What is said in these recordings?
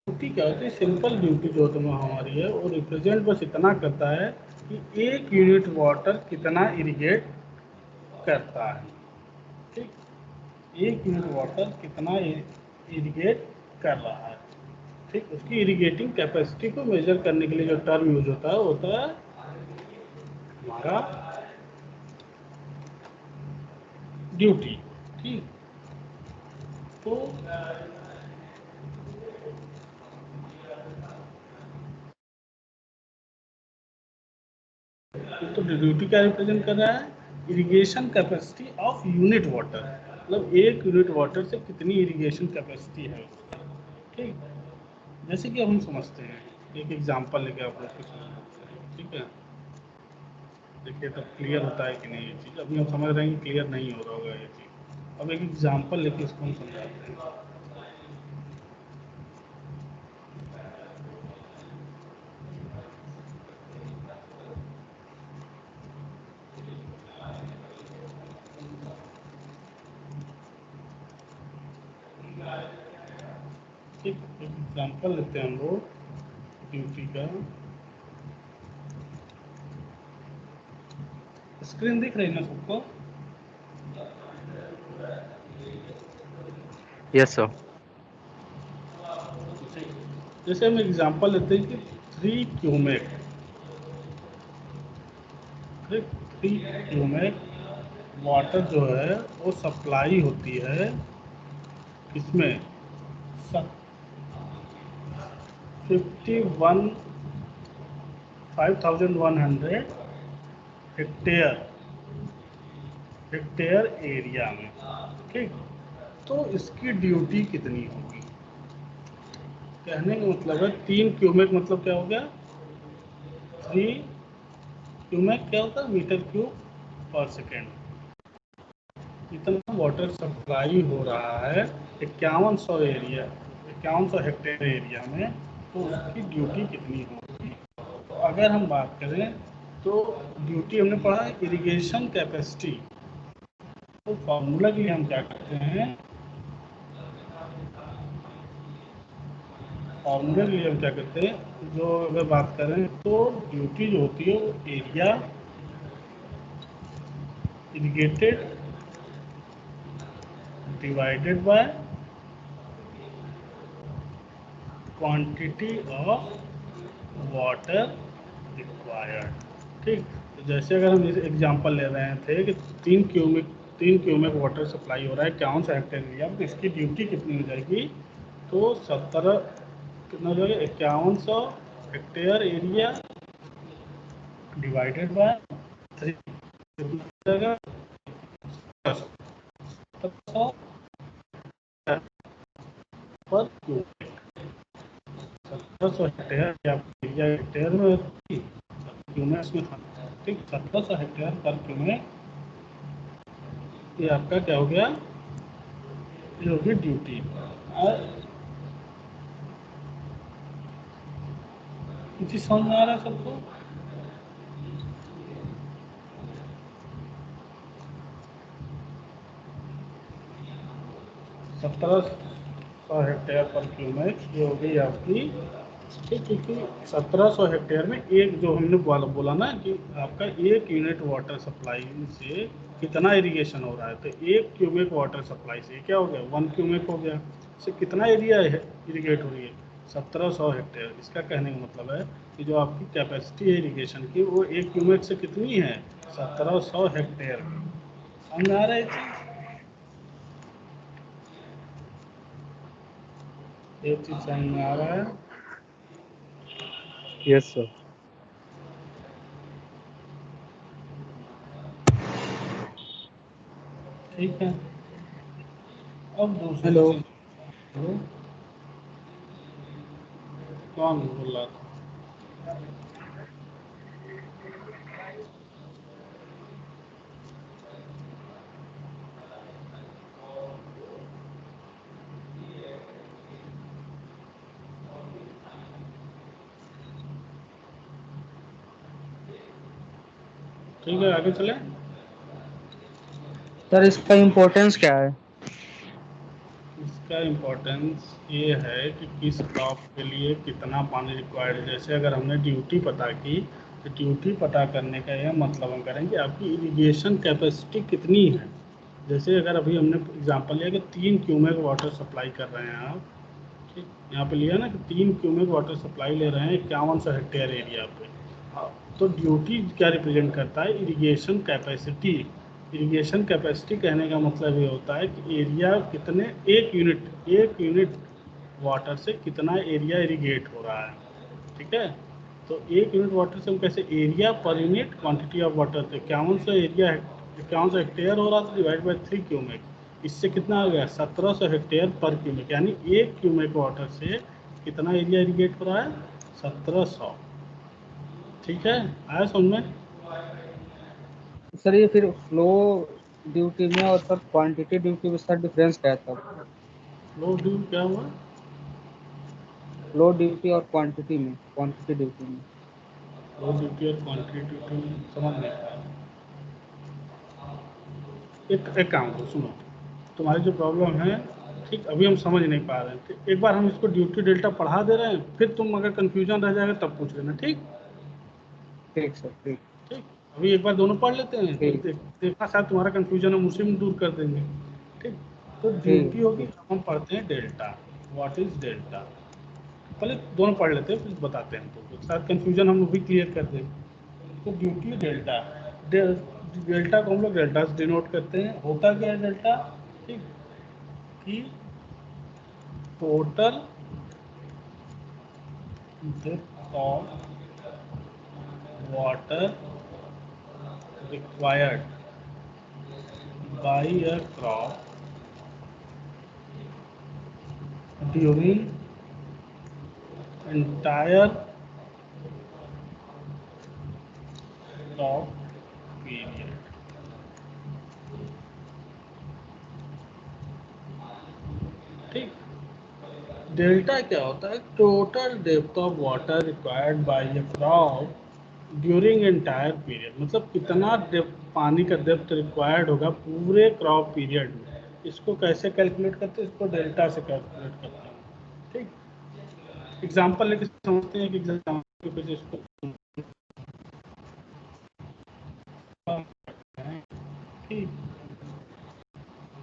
Duty क्या होती है, सिंपल ड्यूटी जो तो हमारी है वो रिप्रेजेंट बस इतना करता है कि एक यूनिट वाटर कितना इरिगेट करता है। ठीक, एक यूनिट वाटर कितना इरिगेट कर रहा है। ठीक, उसकी इरिगेटिंग कैपेसिटी को मेजर करने के लिए जो टर्म यूज होता है हमारा ड्यूटी। ठीक, तो ड्यूटी क्या रिप्रेजेंट कर रहा है, irrigation capacity of unit water, मतलब एक यूनिट वाटर से कितनी इरिगेशन कैपेसिटी है उसका। ठीक, जैसे कि हम समझते हैं, एक एग्जांपल लेके आप लोग कुछ समझते हैं। ठीक है, देखिए तब क्लियर होता है कि नहीं ये चीज़। अभी हम समझ रहे हैं कि क्लियर नहीं हो रहा होगा ये चीज़। अब एक एग्जांपल लेके इसको हम समझाते हैं। ठीक, एक एग्जांपल लेते हैं हम लोग ड्यूटी का। स्क्रीन दिख रही है ना सबको? Yes sir. जैसे हम एग्जांपल लेते हैं कि 3 क्यूमेक, 3 क्यूमेक वाटर जो है वो सप्लाई होती है किसमें, 51 5100 हेक्टेयर हेक्टेयर एरिया में। ठीक, तो इसकी ड्यूटी कितनी होगी। कहने का मतलब है 3 क्यूमेक मतलब क्या हो गया, 3 क्यूमेक क्या होता है, मीटर क्यूब पर सेकेंड। इतना वाटर सप्लाई हो रहा है 5100 एरिया, 5100 हेक्टेयर एरिया में, तो उसकी ड्यूटी कितनी होगी। तो अगर हम बात करें तो ड्यूटी हमने पढ़ा है इरिगेशन कैपेसिटी, तो फॉर्मूला के लिए हम क्या करते हैं, फॉर्मूले के लिए हम क्या करते हैं, जो अगर बात करें तो ड्यूटी जो होती है वो area irrigated divided by quantity of water required. ठीक, तो जैसे अगर हम इस एग्जांपल ले रहे थे कि 3 क्यूमिक वाटर सप्लाई हो रहा है 5100 हेक्टेयर एरिया में, तो इसकी ड्यूटी कितनी हो जाएगी, तो 17 कितना हो जाएगा, 5100 हेक्टेयर एरिया डिवाइडेड बाय 3 कितना हो जाएगा, 1700 पर क्यूबिक। 1700 हेक्टेयर या एरिया हेक्टेयर में क्यूमेक्स में था। ठीक, 1700 हेक्टेयर पर क्यूमेक, ये आपका क्या हो गया, ये होगी ड्यूटी। और चीज समझ में आ रहा है सबको। 1700 हेक्टेयर पर क्यूमेक ये हो गई आपकी। ठीक, क्योंकि 1700 हेक्टेयर में एक जो हमने बोला ना कि आपका एक यूनिट वाटर सप्लाई से कितना इरिगेशन हो रहा है, तो एक क्यूबिक वाटर सप्लाई से क्या हो गया, 1 क्यूबिक हो गया, इससे कितना एरिया है इरिगेट हो रही है, 1700 हेक्टेयर। इसका कहने का मतलब है कि जो आपकी कैपेसिटी है इरिगेशन की वो एक क्यूबिक से कितनी है, 1700 हेक्टेयर की। समझ आ रहा है चीज़, ये चीज़ समझ में आ रहा है। Yes sir. ठीक है, अब दूसरी हेलो। चीज़, कौन बोल रहा था। ठीक है, आगे चले। सर इसका इम्पोर्टेंस क्या है? इसका इम्पोर्टेंस ये है कि किस क्रॉप के लिए कितना पानी रिक्वायर्ड है। जैसे अगर हमने ड्यूटी पता की तो ड्यूटी पता करने का यह मतलब हम करेंगे आपकी इरिगेशन कैपेसिटी कितनी है। जैसे अगर अभी हमने एग्जांपल लिया कि 3 क्यूमेक वाटर सप्लाई कर रहे हैं आप, ठीक, यहाँ पे लिया ना कि 3 क्यूमेक वाटर सप्लाई ले रहे हैं 5100 हेक्टेयर एरिया पे। तो ड्यूटी क्या रिप्रेजेंट करता है, इरिगेशन कैपेसिटी। इरिगेशन कैपेसिटी कहने का मतलब ये होता है कि एरिया कितने, एक यूनिट वाटर से कितना एरिया इरिगेट हो रहा है। ठीक है, तो एक यूनिट वाटर से हम कैसे, area per unit quantity of water थे 5100 एरिया, 5100 हेक्टेयर हो रहा था डिवाइड बाई 3 क्यूमेक, इससे कितना आ गया 1700 हेक्टेयर पर क्यूमेक, यानी एक क्यूमेक वाटर से कितना एरिया इरिगेट हो रहा है 1700। ठीक है, आया समझ में। सर ये फिर फ्लो ड्यूटी में और सर क्वांटिटी ड्यूटी में सर डिफरेंस क्या है तब? फ्लो ड्यू क्या हुआ, फ्लो ड्यूटी और क्वांटिटी ड्यूटी में। फ्लो ड्यूटी और क्वांटिटी ड्यूटी समझ नहीं पाया। एक काम करो, सुनो, तुम्हारी जो प्रॉब्लम है, ठीक, अभी हम समझ नहीं पा रहे हैं, ठीक, एक बार हम इसको ड्यूटी डेल्टा पढ़ा दे रहे हैं, फिर तुम अगर कंफ्यूजन रह जाएगा तब पूछ लेना। ठीक, ठीक सर, ठीक। ठीक, अभी एक बार दोनों पढ़ लेते हैं, फिर ठीक। देखना शायद तुम्हारा कंफ्यूजन हम उसी में दूर कर देंगे। ठीक, तो ठीक। ड्यूटी होगी, ठीक। हम पढ़ते हैं डेल्टा, व्हाट इज डेल्टा। पहले दोनों पढ़ लेते हैं फिर बताते हैं तुमको, शायद कंफ्यूजन हम भी क्लियर कर दें। तो ड्यूटी डेल्टा, डेल्टा को हम लोग डेल्टा से डिनोट करते हैं। होता क्या है डेल्टा, ठीक, कि total depth of water required by a crop during entire crop period। ठीक, डेल्टा क्या होता है, total depth of water required by A crop during entire period, मतलब कितना डेप्थ, पानी का डेप्थ रिक्वायर्ड होगा पूरे क्रॉप पीरियड में। इसको कैसे कैलकुलेट करते हैं, इसको डेल्टा से कैलकुलेट करते हैं। ठीक, एग्जांपल लेके समझते हैं कि एग्जांपल पे इसको, ठीक,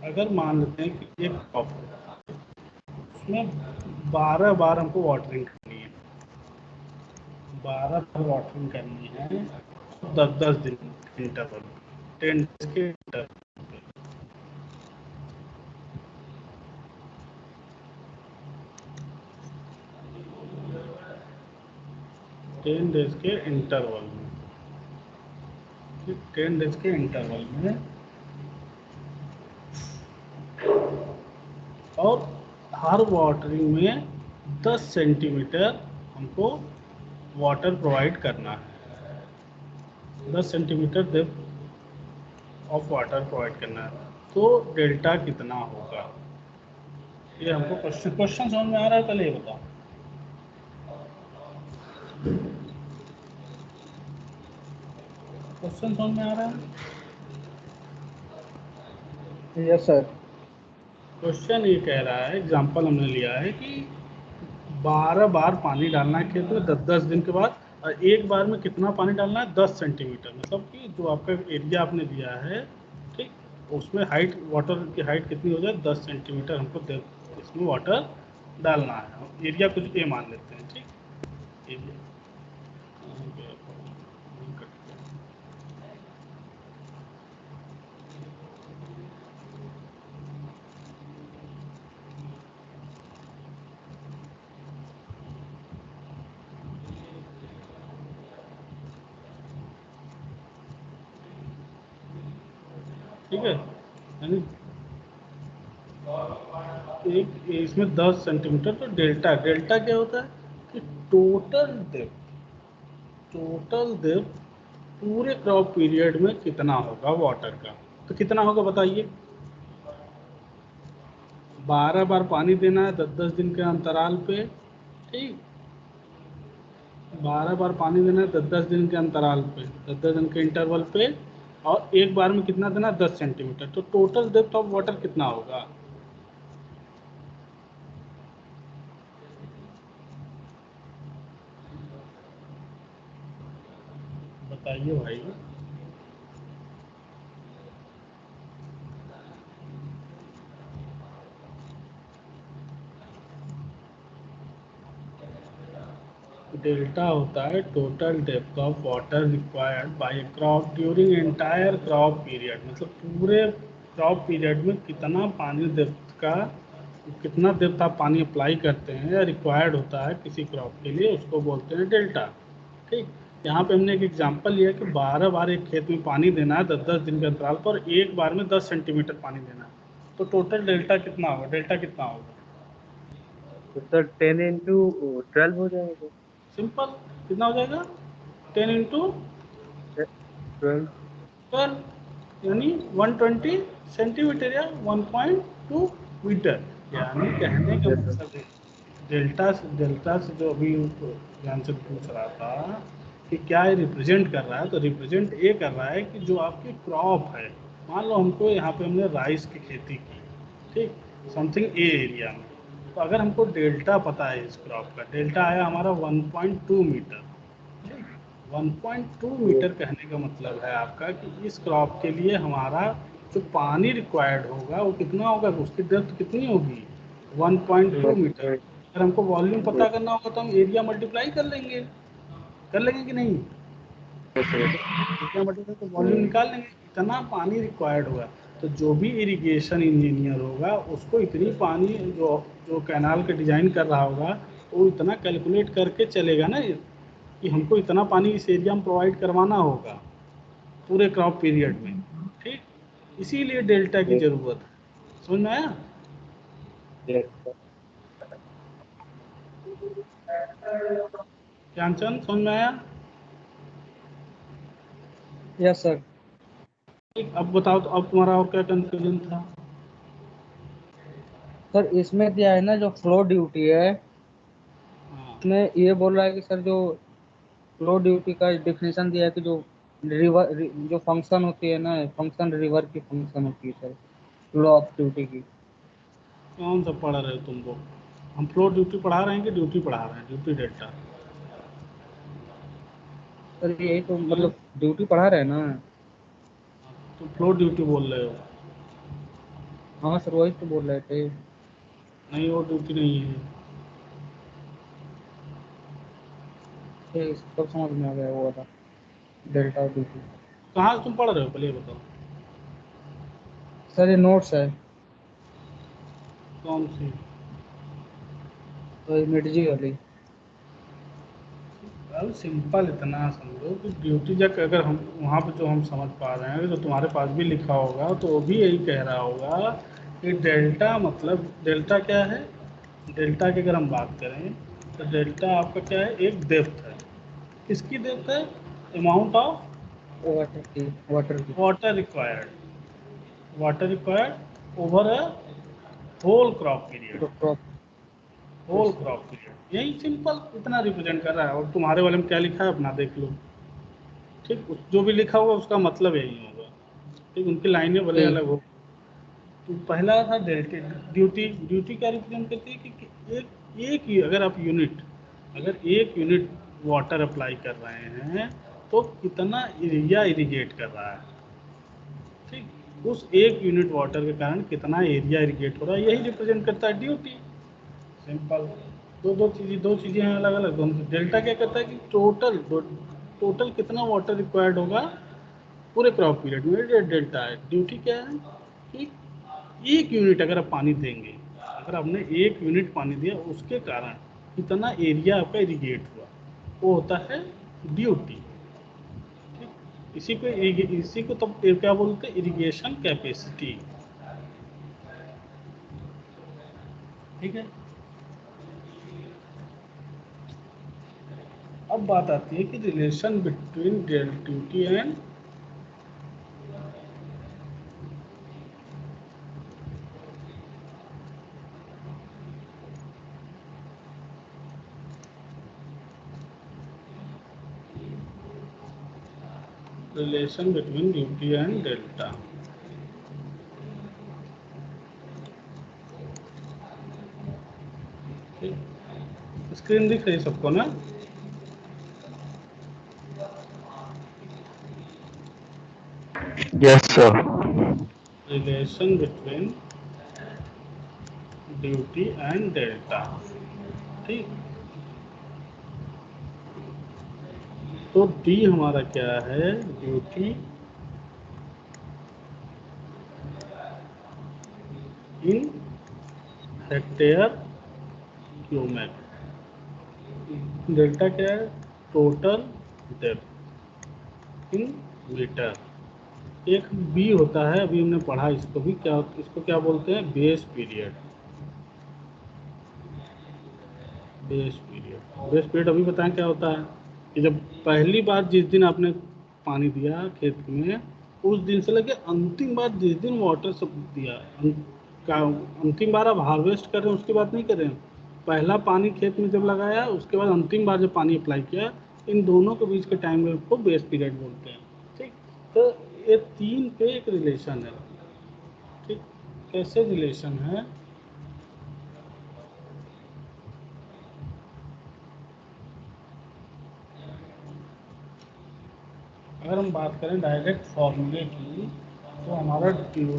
अगर मान लेते हैं कि एक क्रॉप है, उसमें 12 बार हमको वाटरिंग करनी है, 12 बार वाटरिंग करनी है, 10-10 दिन इंटरवल, 10 डेज के इंटरवल, 10 डेज के इंटरवल में, 10 डेज के इंटरवल में, और हर वाटरिंग में 10 सेंटीमीटर हमको वाटर प्रोवाइड करना है, 10 centimetre depth of water provide करना है। तो डेल्टा कितना होगा, ये हमको क्वेश्चन समझ में आ रहा है, पहले ये बताओ। क्वेश्चन समझ में आ रहा है। Yes sir. क्वेश्चन ये कह रहा है, एग्जांपल हमने लिया है कि 12 बार पानी डालना है खेत में 10-10 दिन के बाद, और एक बार में कितना पानी डालना है 10 सेंटीमीटर, मतलब कि जो आपका एरिया आपने दिया है, ठीक, उसमें हाइट, वाटर की हाइट कितनी हो जाए 10 सेंटीमीटर हमको इसमें वाटर डालना है। एरिया कुछ ए मान लेते हैं, ठीक, एरिया, ठीक है, यानी एक इसमें 10 सेंटीमीटर, तो डेल्टा, डेल्टा क्या होता है कि टोटल डेप्थ पूरे क्रॉप पीरियड में कितना होगा वाटर का। तो कितना होगा बताइए, 12 बार पानी देना है 10-10 दिन के अंतराल पे, ठीक, 12 बार पानी देना है 10-10 दिन के अंतराल पे, 10-10 दिन के इंटरवल पे, और एक बार में कितना देना है 10 सेंटीमीटर, तो टोटल डेप्थ ऑफ वाटर कितना होगा, बताइए भाई। डेल्टा होता है total depth of water required by crop during entire crop period, मतलब पूरे क्रॉप पीरियड में कितना पानी डेप्थ का, कितना डेप्थ आप पानी अप्लाई करते हैं या रिक्वायर्ड होता है किसी क्रॉप के लिए, उसको बोलते हैं डेल्टा। ठीक, यहाँ पे हमने एक एग्जांपल लिया कि 12 बार एक खेत में पानी देना है 10-10 दिन के अंतराल पर, एक बार में 10 सेंटीमीटर पानी देना है, तो टोटल डेल्टा कितना होगा, डेल्टा कितना होगा? तो सर 10 × 12 हो जाएगा। सिंपल, कितना हो जाएगा? 10 × 12। 12 यानी 120 सेंटीमीटर या 1.2 मीटर। यानी कहने का यस सर। मतलब है डेल्टा से जो अभी आंसर पूछ रहा था कि क्या ये रिप्रेजेंट कर रहा है, तो रिप्रेजेंट ये कर रहा है कि जो आपकी क्रॉप है, मान लो हमको यहाँ पे हमने राइस की खेती की, ठीक, समथिंग ए एरिया में, तो अगर हमको डेल्टा पता है इस क्रॉप का, डेल्टा आया हमारा 1.2 मीटर। 1.2 मीटर कहने का मतलब है आपका कि इस क्रॉप के लिए हमारा जो पानी रिक्वायर्ड होगा वो कितना होगा, उसकी डेप्थ कितनी होगी, 1.2 मीटर। अगर हमको वॉल्यूम पता करना होगा तो हम एरिया मल्टीप्लाई कर लेंगे कि नहीं? एरिया मल्टीप्लाई तो वॉल्यूम निकाल लेंगे, इतना पानी रिक्वायर्ड होगा। तो जो भी इरिगेशन इंजीनियर होगा उसको इतनी पानी, जो जो कैनाल का डिज़ाइन कर रहा होगा, वो इतना कैलकुलेट करके चलेगा ना कि हमको इतना पानी इस एरिया में प्रोवाइड करवाना होगा पूरे क्रॉप पीरियड में। ठीक, इसीलिए डेल्टा की ज़रूरत है। समझ में आया? ज्ञानचंद, समझ में आया? Yes sir. ठीक, अब बताओ, तो अब तुम्हारा और क्या कंफ्यूजन था? सर इसमें दिया है ना जो फ्लो ड्यूटी है, हाँ, इसमें ये बोल रहा है कि सर जो फ्लो ड्यूटी का डेफिनेशन दिया है कि जो जो फंक्शन होती है ना, फंक्शन रिवर की फंक्शन होती है सर, फ्लो ऑफ ड्यूटी की। कौन सा पढ़ रहे हो तुम लोग? हम फ्लो ड्यूटी पढ़ा रहे हैं कि ड्यूटी पढ़ा रहे हैं, ड्यूटी डेल्टा? सर यही तो हैं? मतलब ड्यूटी पढ़ा रहे हैं ना। तुम फ्लो ड्यूटी बोल रहे हो? हाँ सर वही तो बोल रहे थे। नहीं, वो ड्यूटी नहीं है। सब समझ में आ गया वो वाला डेल्टा ड्यूटी। कहाँ से तुम पढ़ रहे हो पहले ये बताओ? सर ये नोट्स है, कौन सी? तो ये मिर्जी वाली। अब सिंपल इतना समझो कि ड्यूटी जब अगर हम वहाँ पे जो हम समझ पा रहे हैं, तो तुम्हारे पास भी लिखा होगा तो वो भी यही कह रहा होगा कि डेल्टा मतलब, डेल्टा क्या है, डेल्टा की अगर हम बात करें तो डेल्टा आपका क्या है, एक डेप्थ है। किसकी डेप्थ है? अमाउंट ऑफ वाटर की। Water required over a whole crop period. Crop. Whole crop period, यही सिंपल इतना रिप्रेजेंट कर रहा है। और तुम्हारे वाले में क्या लिखा है अपना देख लो। ठीक, जो भी लिखा होगा उसका मतलब यही होगा। ठीक, उनकी लाइनें भले अलग हो। तो पहला था डेल्टा ड्यूटी। ड्यूटी क्या रिप्रेजेंट करती है कि अगर आप यूनिट, अगर एक यूनिट वाटर अप्लाई कर रहे हैं तो कितना एरिया इरिगेट कर रहा है। ठीक, उस एक यूनिट वाटर के कारण कितना एरिया इरिगेट हो रहा है, यही रिप्रेजेंट करता है ड्यूटी। सिंपल। दो चीज़ें हैं अलग अलग दोनों। डेल्टा क्या करता है कि टोटल कितना वाटर रिक्वायर्ड होगा पूरे क्रॉप पीरियड में, ये डेल्टा है। ड्यूटी क्या है कि एक यूनिट अगर आप पानी देंगे, अगर आपने एक यूनिट पानी दिया उसके कारण कितना एरिया आपका इरिगेट हुआ, वो होता है ड्यूटी। ठीक, इसी को तब क्या बोलते हैं, इरिगेशन कैपेसिटी। ठीक है। अब बात आती है कि relation between duty and delta. ठीक, स्क्रीन दिख रही है सबको ना? Yes, sir. Relation between duty and delta. ठीक, तो डी हमारा क्या है, ड्यूटी इन हेक्टेयर क्यूमेक, डेल्टा क्या है, टोटल डेप्थ इन मीटर। एक बी होता है, अभी हमने पढ़ा इसको भी, क्या इसको क्या बोलते हैं, बेस पीरियड। बेस पीरियड अभी बताएं क्या होता है, कि जब पहली बार जिस दिन आपने पानी दिया खेत में, उस दिन से लेके अंतिम बार जिस दिन वाटर सब दिया, अंतिम बार आप हार्वेस्ट कर रहे हैं उसकी बात नहीं कर रहे हैं, पहला पानी खेत में जब लगाया उसके बाद अंतिम बार जब पानी अप्लाई किया, इन दोनों के बीच के टाइम को बेस पीरियड बोलते हैं। ठीक, तो ये तीन पे एक रिलेशन है। ठीक, कैसे रिलेशन है, अगर हम बात करें डायरेक्ट फॉर्मूले की, तो हमारा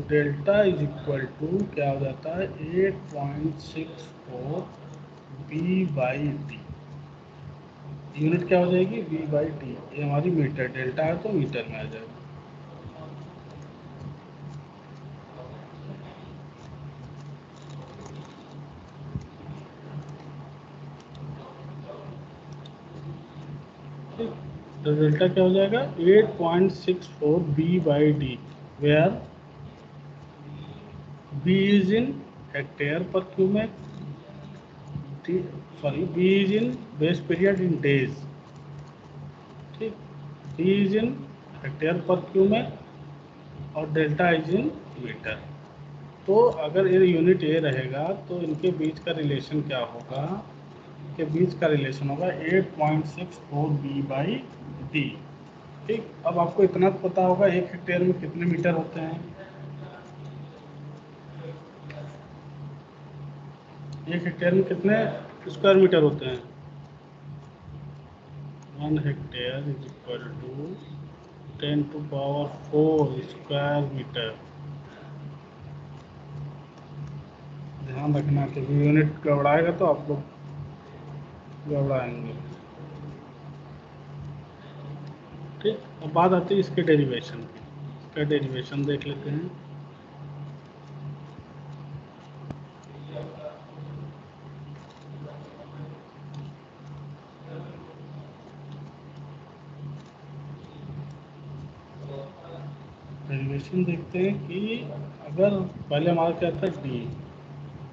डेल्टा इज इक्वल टू क्या हो जाता है, 8.64 बी बाई डी। यूनिट क्या हो जाएगी, बी बाई डी, ये हमारी मीटर, डेल्टा है तो मीटर में आ जाएगा। ठीक, तो डेल्टा क्या हो जाएगा, 8.64 B by D, where B is in hectare per cumec, sorry B is in base period in days. ठीक, B is in hectare per cumec और डेल्टा इज इन मीटर। तो अगर ये यूनिट ए रहेगा तो इनके बीच का रिलेशन क्या होगा, के बीच का रिलेशन होगा 8.64 बी बाई डी। ठीक, अब आपको इतना तो पता होगा एक हेक्टेयर में कितने मीटर होते हैं, एक हेक्टेयर में कितने स्क्वायर मीटर होते हैं, 1 hectare is equal to 10⁴ square metre. ध्यान रखना कि यूनिट गड़बड़ाएगा तो आप लोग गड़बड़ाएंगे। ठीक, अब बात आती है इसके डेरिवेशन की, इसका डेरिवेशन देख लेते हैं। डेरिवेशन देखते हैं कि अगर पहले हमारा क्या था, डी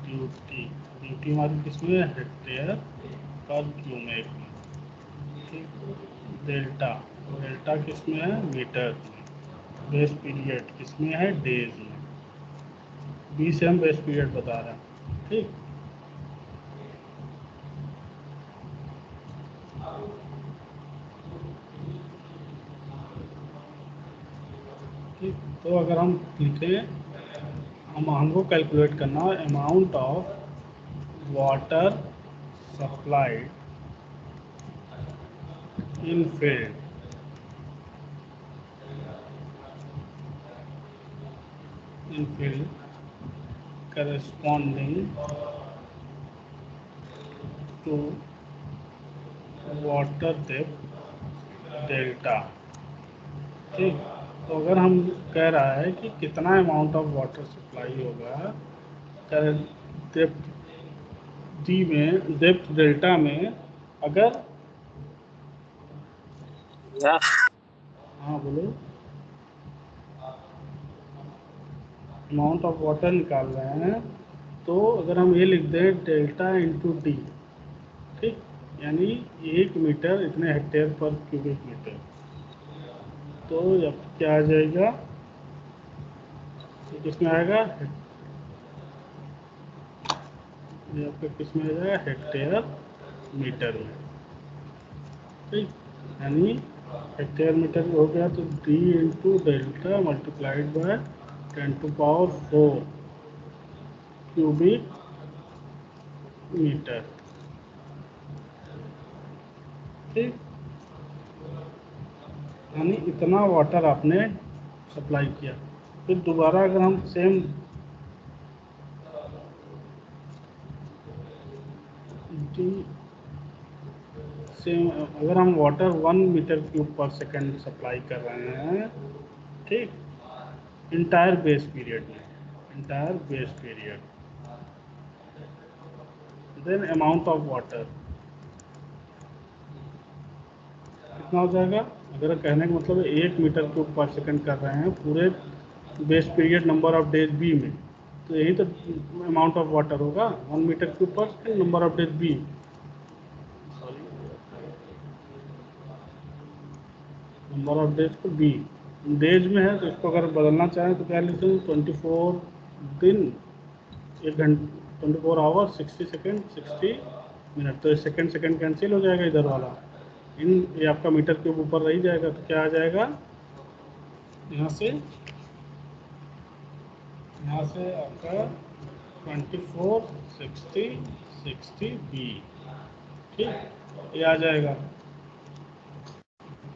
ड्यूटी, ड्यूटी हमारी किसमें है, हेक्टेयर पर क्यूमेक में। ठीक, डेल्टा, डेल्टा किसमें है, मीटर में। बेस पीरियड किसमें है, डेज में। बी से हम बेस पीरियड बता रहे हैं। ठीक, ठीक, तो अगर हम लिखें, हमको कैलकुलेट करना amount of water supplied in field, in field corresponding to water depth delta. ठीक, तो अगर हम कह रहा है कि कितना अमाउंट ऑफ वाटर सप्लाई होगा डेप्थ डी में, डेप्थ डेल्टा में, अगर, हाँ बोलो, अमाउंट ऑफ वाटर निकाल रहे हैं, तो अगर हम ये लिख दें डेल्टा इंटू डी, ठीक, यानी 1 मीटर इतने हेक्टेयर पर क्यूबिक मीटर, तो अब क्या आ जाएगा, ये किसमें आएगा, ये आपका किसमें आ जाएगा, हेक्टेयर मीटर में। ठीक, यानी हेक्टेयर मीटर हो गया तो D into delta multiplied by 10⁴ cubic metre. ठीक, यानी इतना वाटर आपने सप्लाई किया, फिर दोबारा अगर हम सेम अगर हम water 1 metre cube per second supply कर रहे हैं, ठीक, इंटायर बेस पीरियड में, entire base period, then amount of water कितना हो जाएगा? अगर कहने का मतलब 1 मीटर क्यूब पर सेकेंड कर रहे हैं पूरे base period number of days B में, तो यही तो अमाउंट ऑफ वाटर होगा, 1 metre cube per second number of days B, sorry number of days को बी, डेज में है तो इसको अगर बदलना चाहें तो क्या लिखते हैं? 24 दिन, 1 घंटे, 24 आवर 60 सेकेंड 60 मिनट, तो सेकेंड सेकेंड कैंसिल हो जाएगा इधर वाला, इन ये आपका मीटर क्यूब ऊपर रह जाएगा, तो क्या आ जाएगा यहाँ से आपका 24 60 60 बी, ठीक, ये आ जाएगा।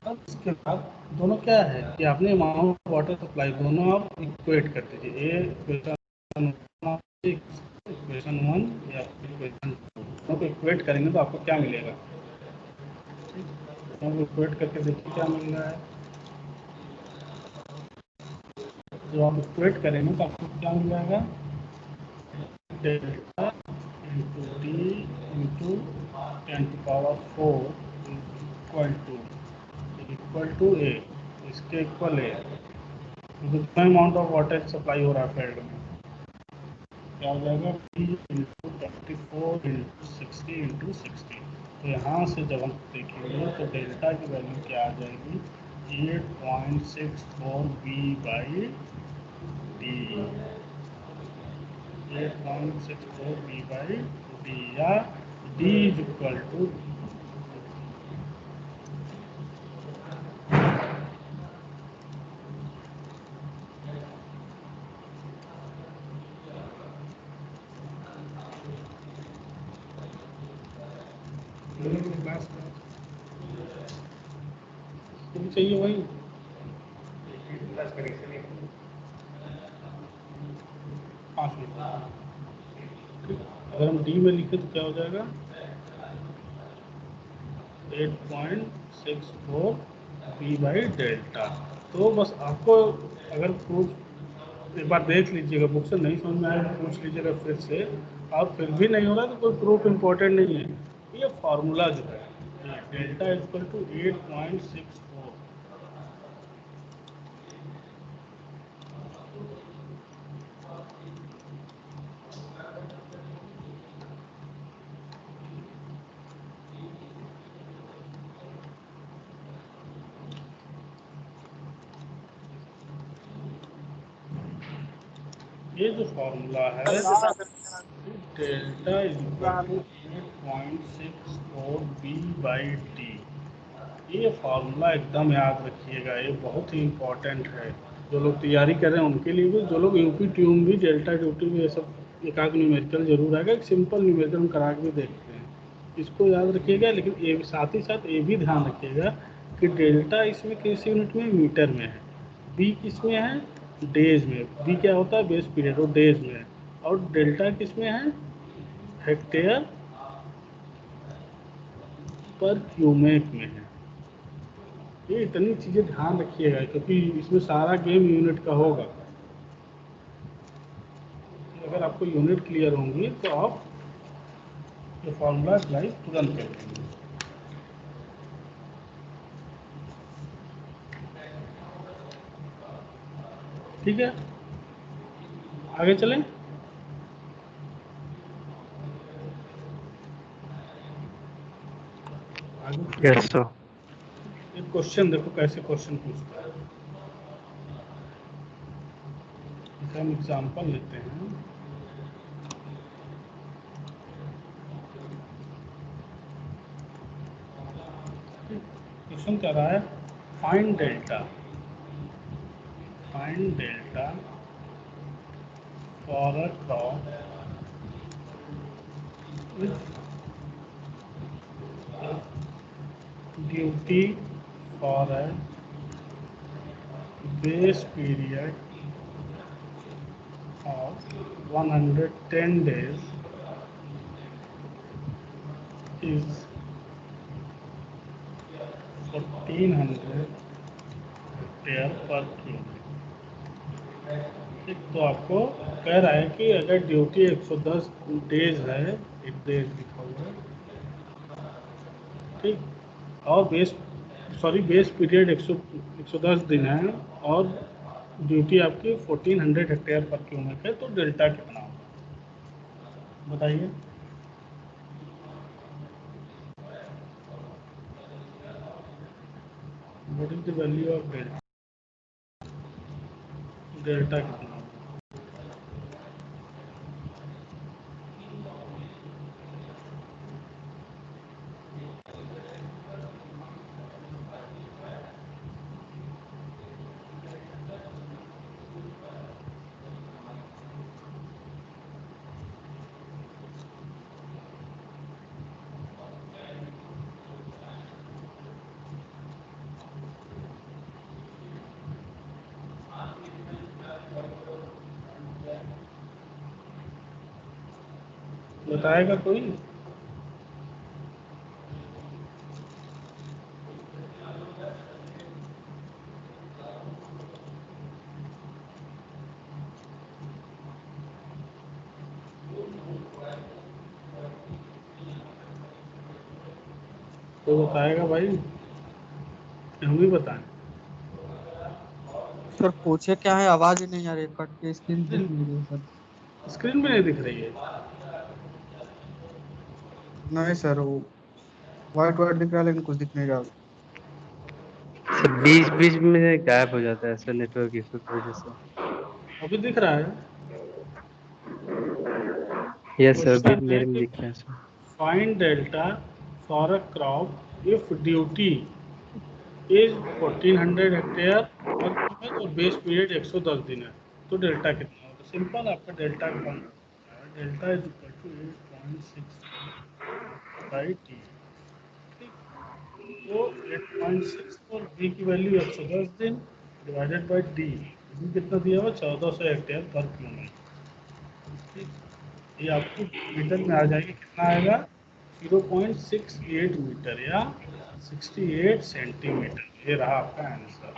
अब इसके बाद दोनों क्या है कि आपने अमाउंट ऑफ वाटर सप्लाई दोनों आप इक्वेट कर दीजिए, ए इक्वेशन 1 या इक्वेशन 2 को इक्वेट करेंगे तो आपको क्या मिलेगा? इक्वेट करके देखिए क्या मिल रहा है। जब आप इक्वेट करेंगे तो आपको क्या मिल जाएगा? Delta into T into 10⁴ equal to A, इसके इक्वल ए, कितना अमाउंट ऑफ वाटर सप्लाई हो रहा है फील्ड में, क्या हो जाएगा? P into 24 into 60 into 60। तो यहाँ से जब हम देखेंगे तो डेल्टा की वैल्यू क्या आ जाएगी? 8.64 B by D, 8.64 B by D, या डी इज इक्वल टू, चाहिए वही 5 मिनट। अगर हम डी में लिखे तो क्या हो जाएगा? 8.64 बी बाई डेल्टा। तो बस आपको अगर प्रूफ एक बार देख लीजिएगा, बुक से नहीं समझ में आए तो पूछ लीजिएगा फिर से, और फिर भी नहीं हो रहा तो कोई प्रूफ इम्पोर्टेंट नहीं है। ये फार्मूला जो है डेल्टा इक्वल टू 8.64, ये जो फार्मूला है delta equal to 8.64 B by T, ये फार्मूला एकदम याद रखिएगा, ये बहुत ही इम्पोर्टेंट है। जो लोग तैयारी कर रहे हैं उनके लिए भी, जो लोग यूपी ट्यूम भी, डेल्टा ड्यूटी भी, ये सब एक आध न्यूमेरिकल जरूर आएगा, एक सिंपल न्यूमेरिकल हम करा के भी देखते हैं, इसको याद रखिएगा। लेकिन ये साथ ही साथ ये भी ध्यान रखिएगा कि डेल्टा इसमें किस यूनिट में? मीटर में है। बी किस में है? डेज में। बी क्या होता है? बेस पीरियड, वो डेज में है। और डेल्टा किस में है? हेक्टेयर पर क्यूमेक में है। ये इतनी चीज़ें ध्यान रखिएगा क्योंकि इसमें सारा गेम यूनिट का होगा। अगर आपको यूनिट क्लियर होंगी तो आप ये फॉर्मूला अप्लाई तुरंत कर देंगे। ठीक है, आगे चलें। आगे यस सर। एक क्वेश्चन देखो कैसे क्वेश्चन पूछता है। हम एग्जाम्पल लेते हैं। क्वेश्चन क्या रहा है? Find delta for a crop with duty for a base period of 110 days is 1400 hectare पर क्यूबिक। ठीक, तो आपको कह रहा है कि अगर ड्यूटी 110 डेज है, एक डेज लिखा हुआ है, ठीक, और बेस पीरियड 110 दिन है और ड्यूटी आपकी 1400 हेक्टेयर पर क्यूबिक है, तो डेल्टा कितना होगा बताइए। What is the value of delta? Delta कितना होगा? बताएगा कोई? तो बताएगा भाई, हम ही बताएं? सर पूछे क्या है, आवाज ही नहीं आ रही, कट के स्क्रीन दिख नहीं रही है सर। स्क्रीन में नहीं दिख रही है? नहीं सर, वो व्हाइट व्हाइट दिख रहा है लेकिन कुछ दिख नहीं रहा। बीच बीच में गायब हो जाता है सर, नेटवर्क इशू की वजह से। अभी दिख रहा है? यस सर, क्वेश्चन है मेरे में कि दिख रहा है sir. Find delta for a crop if duty is 1400 hectare पर क्यूबिक और बेस पीरियड 110 दिन है, तो डेल्टा कितना होगा? सिंपल, आपका डेल्टा का delta is equal to 8.6 by T. ठीक, तो 8.6 और बी की वैल्यू 110 दिन डिवाइडेड बाई डी, इसमें कितना दिया हुआ? 1400 हेक्टेयर पर क्यूबिक। ठीक, ये आपको मीटर में आ जाएगी, कितना आएगा? 0.68 मीटर या 68 सेंटीमीटर। ये रहा आपका आंसर।